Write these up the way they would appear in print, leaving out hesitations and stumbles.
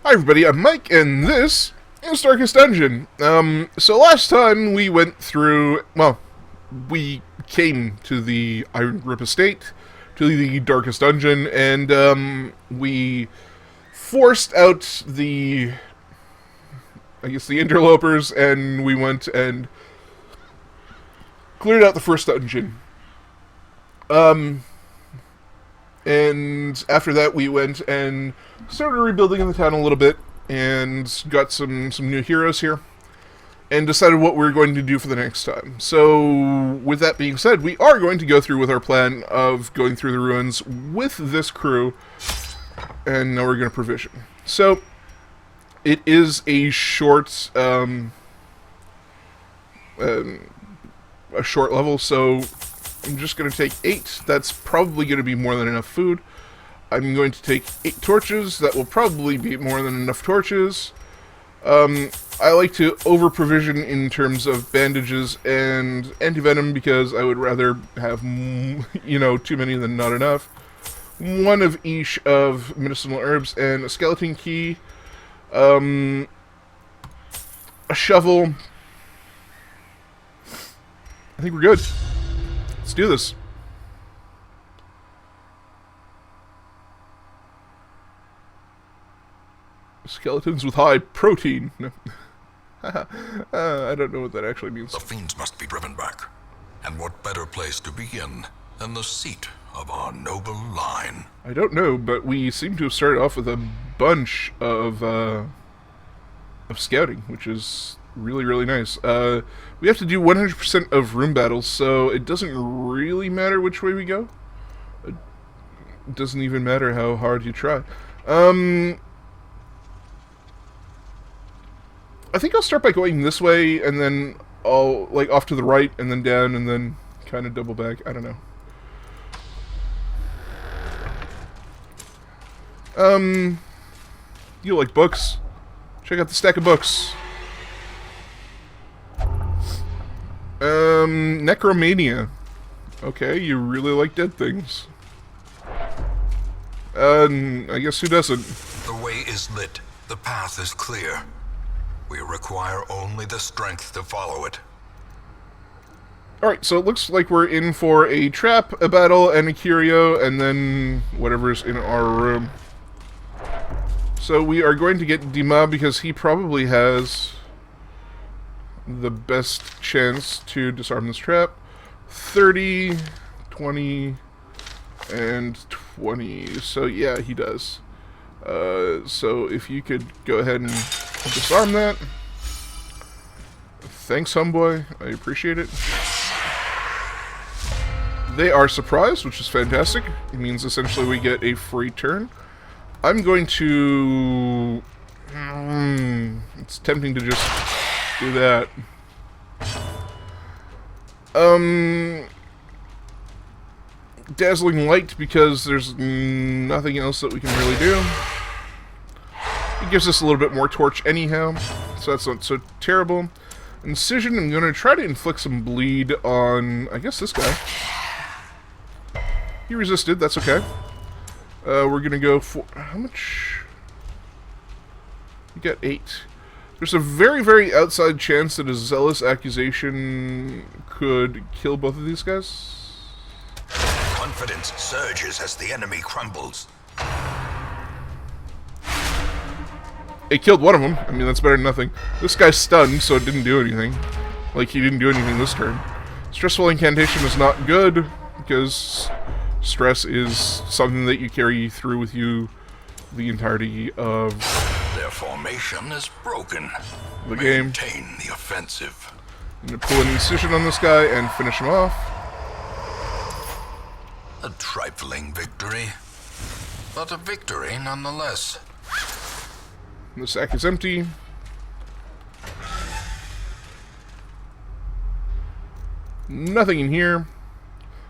Hi everybody, I'm Mike, and this is Darkest Dungeon. So last time we went through, well, we came to the Iron Grip Estate, to the Darkest Dungeon, and, we forced out the, I guess, the interlopers, and we went and cleared out the first dungeon. And after that, we went and started rebuilding in the town a little bit, and got some new heroes here, and decided what we were going to do for the next time. So, with that being said, we are going to go through with our plan of going through the ruins with this crew, and now we're going to provision. So, it is a short, a short level, so I'm just going to take 8. That's probably going to be more than enough food. I'm going to take 8 torches. That will probably be more than enough torches. I like to over-provision in terms of bandages and antivenom because I would rather have, too many than not enough. 1 of each of medicinal herbs and a skeleton key. A shovel. I think we're good. Let's do this. Skeletons with high protein. I don't know what that actually means. The fiends must be driven back. And what better place to begin than the seat of our noble line? I don't know, but we seem to have started off with a bunch of scouting, which is really, really nice. We have to do 100% of room battles, so it doesn't really matter which way we go. It doesn't even matter how hard you try. I think I'll start by going this way, and then I'll, off to the right, and then down, and then kind of double back. I don't know. You like books? Check out the stack of books. Necromania. Okay, you really like dead things. I guess who doesn't? The way is lit. The path is clear. We require only the strength to follow it. Alright, so it looks like we're in for a trap, a battle, and a curio, and then whatever's in our room. So we are going to get Dima because he probably has the best chance to disarm this trap. 30, 20, and 20. So yeah, he does. So if you could go ahead and disarm that. Thanks, homeboy. I appreciate it. They are surprised, which is fantastic. It means essentially we get a free turn. I'm going to... it's tempting to just do that. Dazzling Light because there's nothing else that we can really do. It gives us a little bit more torch anyhow, so that's not so terrible. Incision, I'm going to try to inflict some bleed on, I guess, this guy. He resisted, that's okay. We're going to go for... how much? We got 8. There's a very, very outside chance that a zealous accusation could kill both of these guys. Confidence surges as the enemy crumbles. It killed one of them. I mean, that's better than nothing. This guy's stunned, so it didn't do anything. Like, he didn't do anything this turn. Stressful incantation is not good, because stress is something that you carry through with you the entirety of... their formation is broken. The game. Maintain the offensive. I'm going to pull an incision on this guy and finish him off. A trifling victory, but a victory nonetheless. The sack is empty. Nothing in here. I'm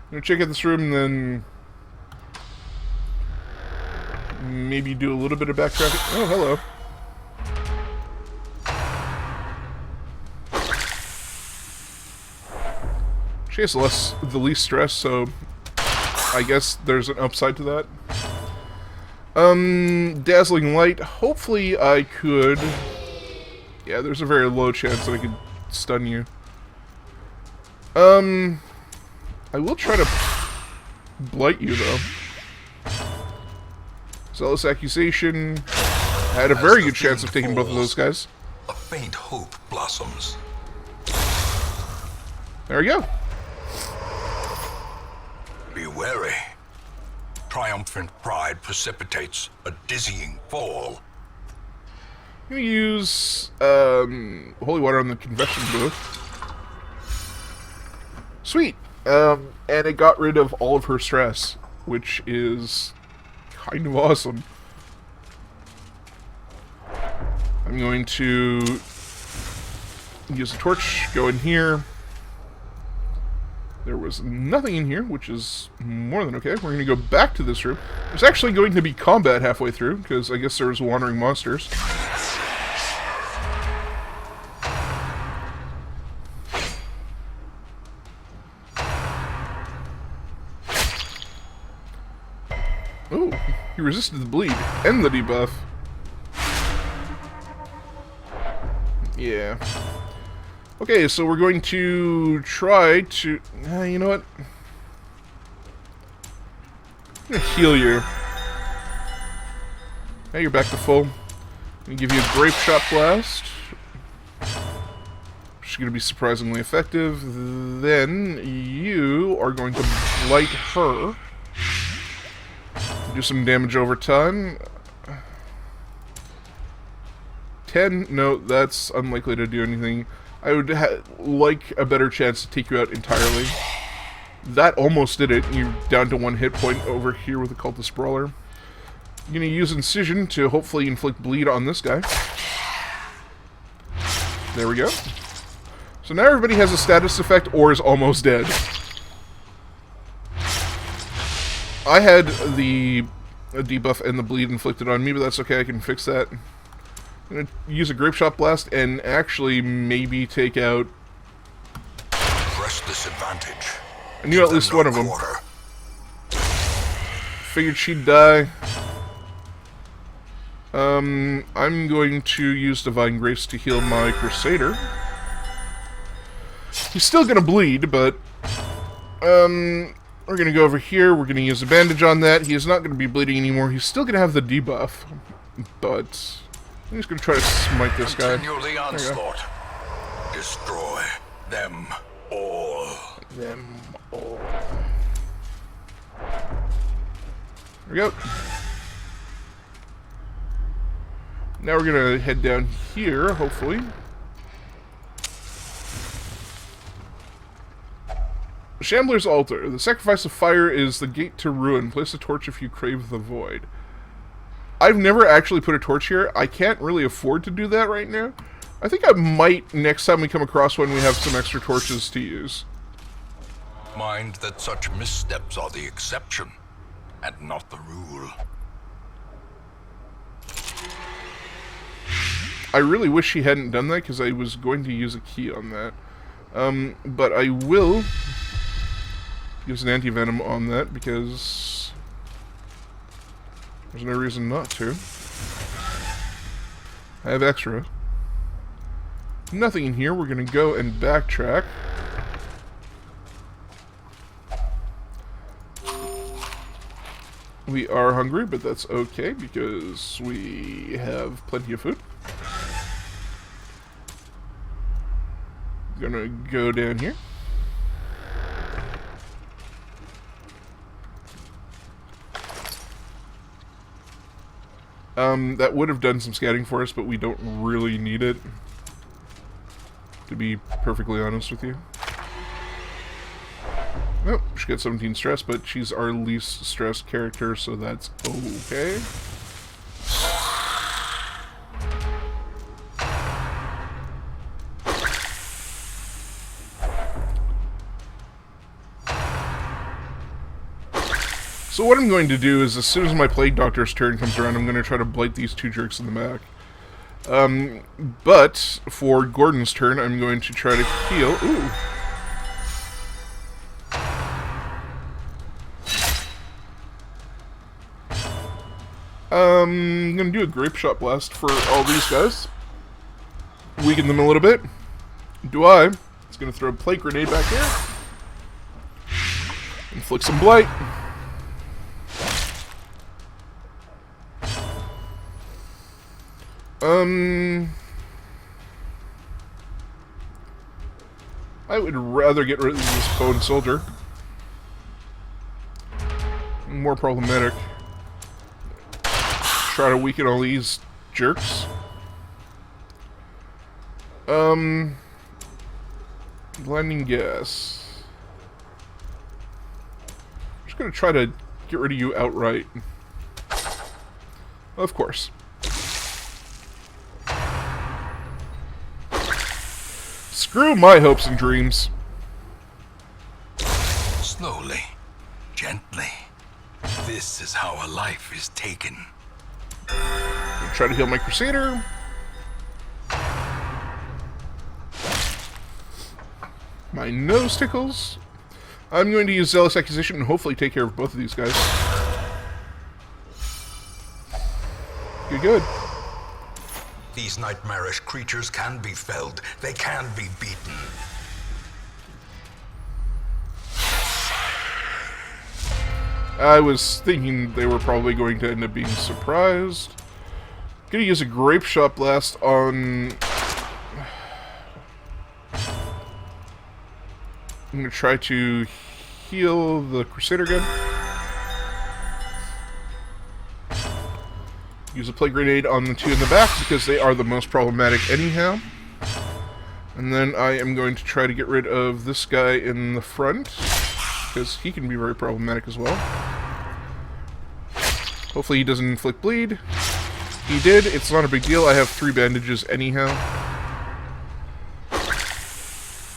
going to check out this room and then maybe do a little bit of backtracking. Oh, hello. She has the least stress, so I guess there's an upside to that. Dazzling Light. Hopefully I could... Yeah, there's a very low chance that I could stun you. I will try to blight you, though. Zealous Accusation. I had a very good chance of taking both of those guys. A faint hope blossoms. There we go. Be wary. Triumphant pride precipitates a dizzying fall. I'm gonna use holy water on the convection booth. Sweet. And it got rid of all of her stress, which is kind of awesome. I'm going to use a torch, go in here. There was nothing in here, which is more than okay. We're going to go back to this room. There's actually going to be combat halfway through, because I guess there was wandering monsters. Oh, he resisted the bleed and the debuff. Yeah. Okay, so we're going to try to... you know what? I'm going to heal you. Now you're back to full. I'm going to give you a Grape Shot Blast. Which is going to be surprisingly effective. Then you are going to blight her. Do some damage over time. 10? No, that's unlikely to do anything. I would like a better chance to take you out entirely. That almost did it. You're down to 1 hit point over here with the Cultist Brawler. I'm going to use Incision to hopefully inflict bleed on this guy. There we go. So now everybody has a status effect or is almost dead. I had the debuff and the bleed inflicted on me, but that's okay, I can fix that. I'm going to use a Grape Shot Blast and actually maybe take out... Press this advantage. I knew at least one of them. Figured she'd die. I'm going to use Divine Grace to heal my Crusader. He's still going to bleed, but... we're going to go over here, we're going to use a bandage on that. He is not going to be bleeding anymore. He's still going to have the debuff. But I'm just going to try to smite this guy. Continue the onslaught. Destroy them all. Them all. There we go. Now we're going to head down here, hopefully. Shambler's Altar. The sacrifice of fire is the gate to ruin. Place a torch if you crave the void. I've never actually put a torch here. I can't really afford to do that right now. I think I might next time we come across one we have some extra torches to use. Mind that such missteps are the exception, and not the rule. I really wish he hadn't done that, because I was going to use a key on that. But I will use an anti-venom on that, because there's no reason not to. I have extra. Nothing in here. We're going to go and backtrack. We are hungry, but that's okay, because we have plenty of food. Gonna go down here. That would have done some scouting for us, but we don't really need it, to be perfectly honest with you. Oh, she got 17 stress, but she's our least stressed character, so that's okay. So what I'm going to do is, as soon as my Plague Doctor's turn comes around, I'm going to try to blight these two jerks in the back. But for Gordon's turn, I'm going to try to heal. Ooh. I'm gonna do a grape shot blast for all these guys. Weaken them a little bit. It's gonna throw a plate grenade back here. Inflict some blight. I would rather get rid of this bone soldier. More problematic. Try to weaken all these jerks. Blinding gas. I'm just gonna try to get rid of you outright. Of course. Screw my hopes and dreams. Slowly, gently. This is how a life is taken. Try to heal my Crusader. My nose tickles. I'm going to use Zealous Accusation and hopefully take care of both of these guys. Good. These nightmarish creatures can be felled. They can be beaten. I was thinking they were probably going to end up being surprised. Gonna use a Grape Shot Blast on... I'm gonna try to heal the Crusader gun. Use a Plague Grenade on the two in the back because they are the most problematic anyhow. And then I am going to try to get rid of this guy in the front because he can be very problematic as well. Hopefully he doesn't inflict bleed. He did. It's not a big deal. I have 3 bandages anyhow.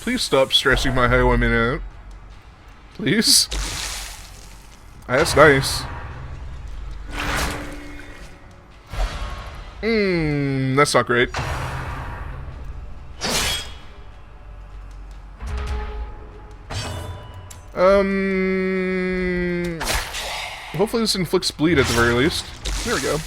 Please stop stressing my highwayman out. Please. That's nice. That's not great. Hopefully this inflicts bleed at the very least. There we go.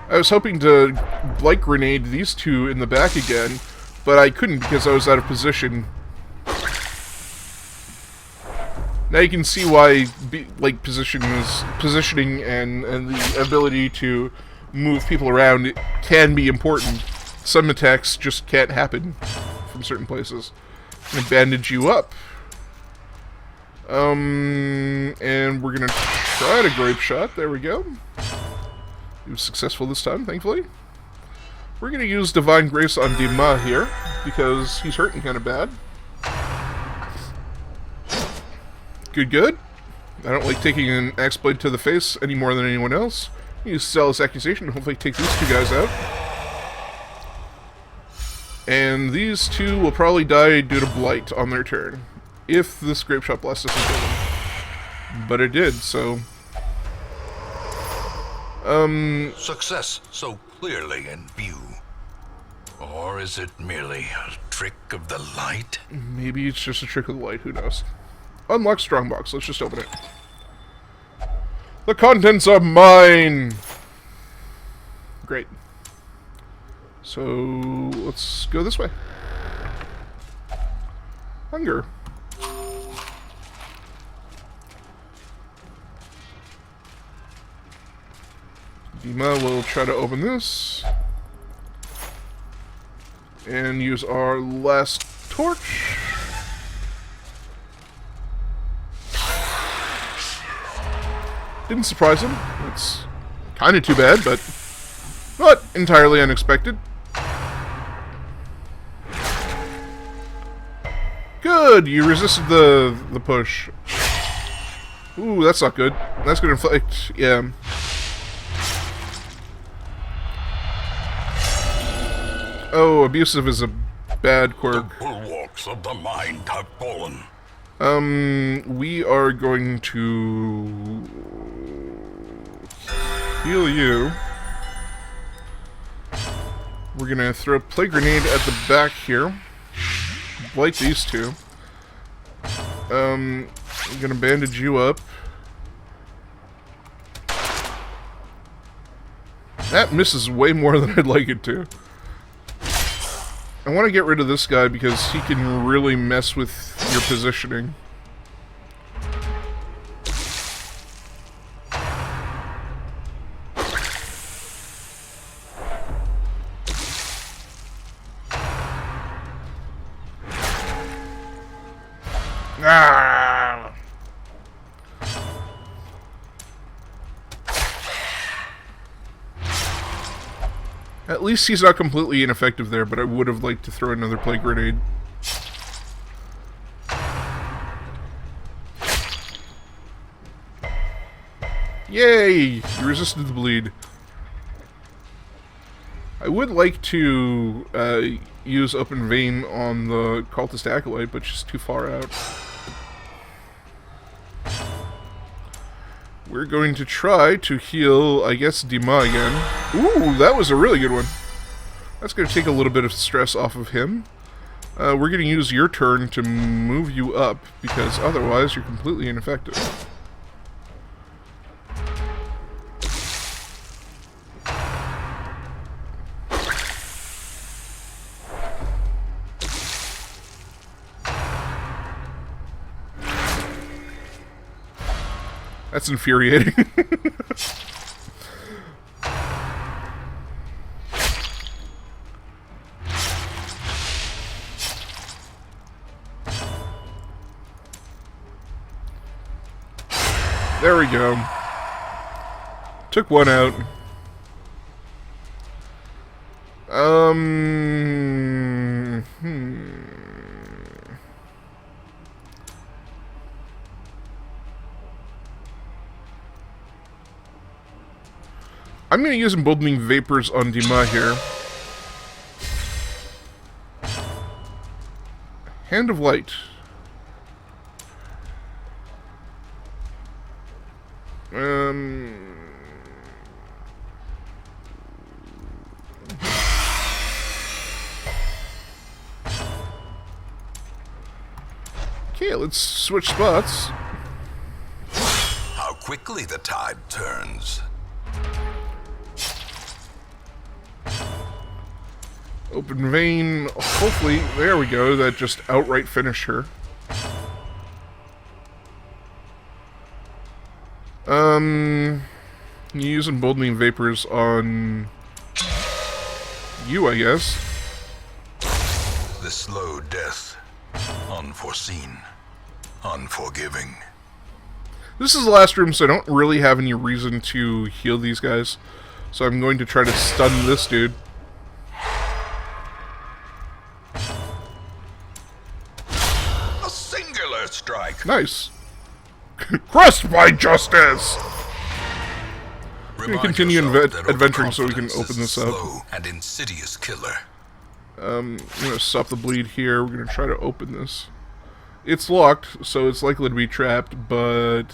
I was hoping to Blight Grenade these two in the back again, but I couldn't because I was out of position. Now you can see why positioning and the ability to move people around can be important. Some attacks just can't happen from certain places. I'm gonna bandage you up. And we're gonna try to Grape Shot. There we go. He was successful this time, thankfully. We're gonna use Divine Grace on Dima here, because he's hurting kind of bad. Good. I don't like taking an Axe Blade to the face any more than anyone else. Use Zealous Accusation and hopefully take these two guys out. And these two will probably die due to Blight on their turn. If this Grape Shot Blast doesn't kill them. But it did, so... Success so clearly in view. Or is it merely a trick of the light? Maybe it's just a trick of the light, who knows. Unlock Strongbox, let's just open it. The contents are mine! Great. So, let's go this way. Hunger. Dima will try to open this. And use our last torch. Didn't surprise him. It's kind of too bad, but not entirely unexpected. Good! You resisted the push. Ooh, that's not good. That's gonna inflict... yeah. Oh, abusive is a bad quirk. The bulwarks of the mind have fallen. We are going to heal you. We're gonna throw a Plague Grenade at the back here. Blight these two. I'm gonna bandage you up. That misses way more than I'd like it to. I want to get rid of this guy because he can really mess with your positioning. Ah! At least he's not completely ineffective there, but I would have liked to throw another plague grenade. Yay! You resisted the bleed. I would like to use Open Vein on the Cultist Acolyte, but just too far out. We're going to try to heal, I guess, Dima again. Ooh, that was a really good one. That's going to take a little bit of stress off of him. We're going to use your turn to move you up, because otherwise you're completely ineffective. That's infuriating. There we go. Took one out. I'm going to use Emboldening Vapors on Dima here. Hand of Light. Okay, let's switch spots. How quickly the tide turns. Open Vein, hopefully, there we go, that just outright finished her. You use Emboldening Vapors on you, I guess. The slow death. Unforeseen. Unforgiving. This is the last room, so I don't really have any reason to heal these guys. So I'm going to try to stun this dude. A singular strike. Nice. Crushed by justice! We're going to continue adventuring so we can open this up. Slow and insidious killer. I'm going to stop the bleed here. We're going to try to open this. It's locked, so it's likely to be trapped, but...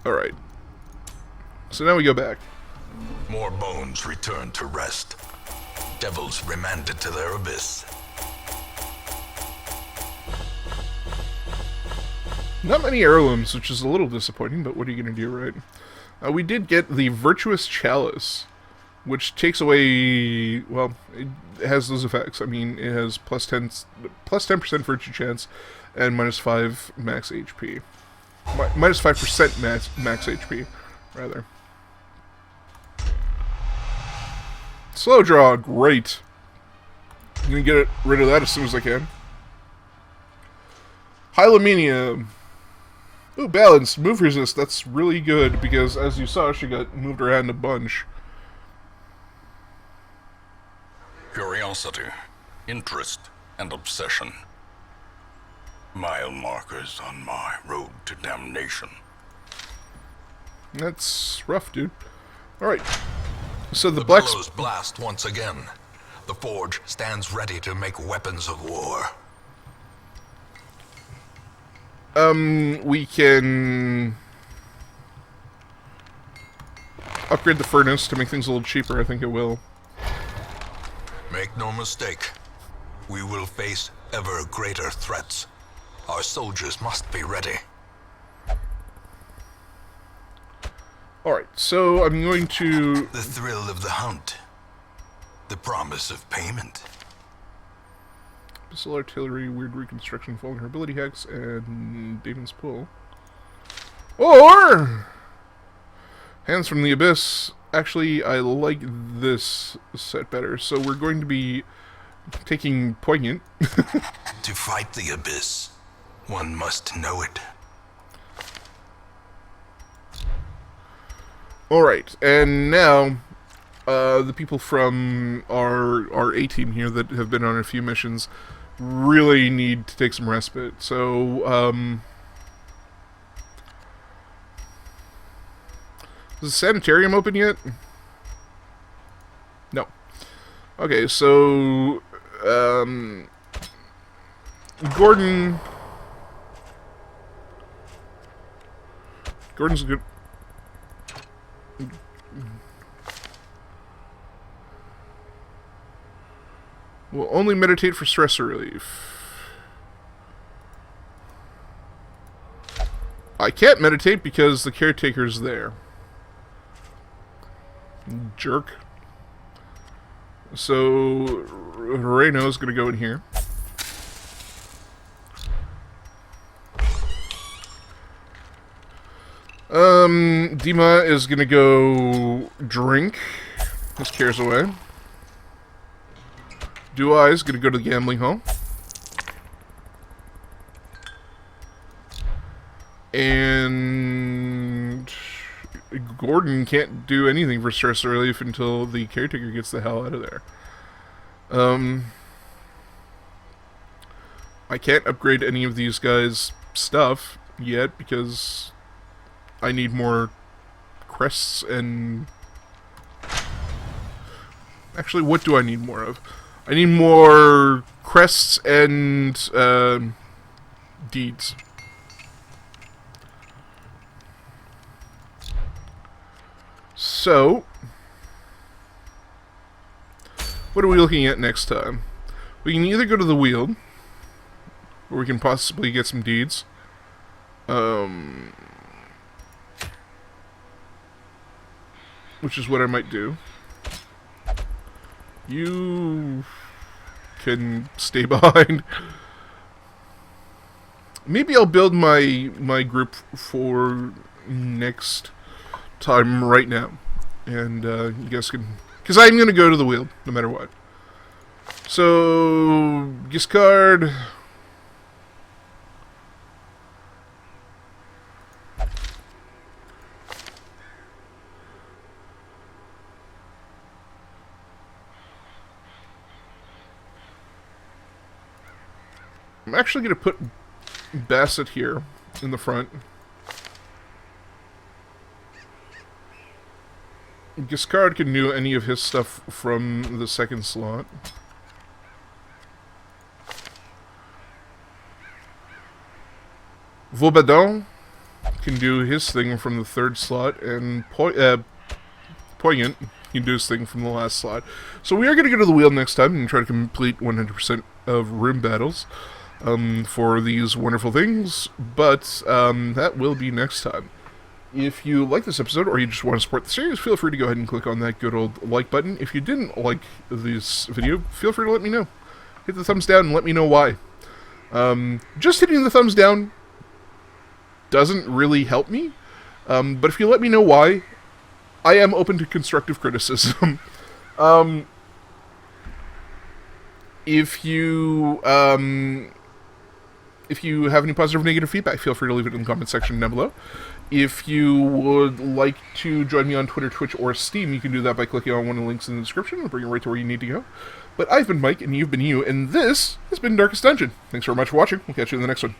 Alright. So now we go back. More bones return to rest. Devils remanded to their abyss. Not many heirlooms, which is a little disappointing, but what are you going to do, right? We did get the Virtuous Chalice, which takes away, well, it has those effects. I mean, it has plus 10% virtue chance and minus 5 max HP. Minus 5% max HP, rather. Slow draw, great. I'm going to get rid of that as soon as I can. Hylomania. Ooh, balanced. Move resist. That's really good because, as you saw, she got moved around a bunch. Curiosity, interest, and obsession. Mile markers on my road to damnation. That's rough, dude. Alright. So the bellows blast once again. The forge stands ready to make weapons of war. We can upgrade the furnace to make things a little cheaper. I think it will. Make no mistake. We will face ever greater threats. Our soldiers must be ready. Alright, so I'm going to... The thrill of the hunt. The promise of payment. Missile artillery, weird reconstruction, vulnerability hex, and Damon's Pull. Or... Hands from the Abyss. Actually, I like this set better, so we're going to be taking Poignant. To fight the Abyss, one must know it. Alright, and now, the people from our A-team here that have been on a few missions really need to take some respite. So, is the sanitarium open yet? No. Okay, so, Gordon's good. Will only meditate for stress relief. I can't meditate because the caretaker's there. Jerk. So, Reno's gonna go in here. Dima is gonna go drink his cares away. Do-I is gonna go to the gambling hall. And Gordon can't do anything for stress relief until the caretaker gets the hell out of there. I can't upgrade any of these guys' stuff yet because I need more crests and... Actually, what do I need more of? I need more crests and deeds. So, what are we looking at next time? We can either go to the Weald, or we can possibly get some deeds. Which is what I might do. You can stay behind. Maybe I'll build my group for next time right now. And you guys can... Because I'm going to go to the Weald, no matter what. So, Giscard... I'm actually going to put Bassett here in the front. Giscard can do any of his stuff from the second slot. Vaubadon can do his thing from the third slot, and Poignant can do his thing from the last slot. So we are going to go to the Weald next time and try to complete 100% of room battles for these wonderful things, but that will be next time. If you like this episode, or you just want to support the series, feel free to go ahead and click on that good old like button. If you didn't like this video, feel free to let me know. Hit the thumbs down and let me know why. Just hitting the thumbs down doesn't really help me, but if you let me know why, I am open to constructive criticism. If you have any positive or negative feedback, feel free to leave it in the comment section down below. If you would like to join me on Twitter, Twitch, or Steam, you can do that by clicking on one of the links in the description. It'll bring you right to where you need to go. But I've been Mike, and you've been you, and this has been Darkest Dungeon. Thanks very much for watching. We'll catch you in the next one.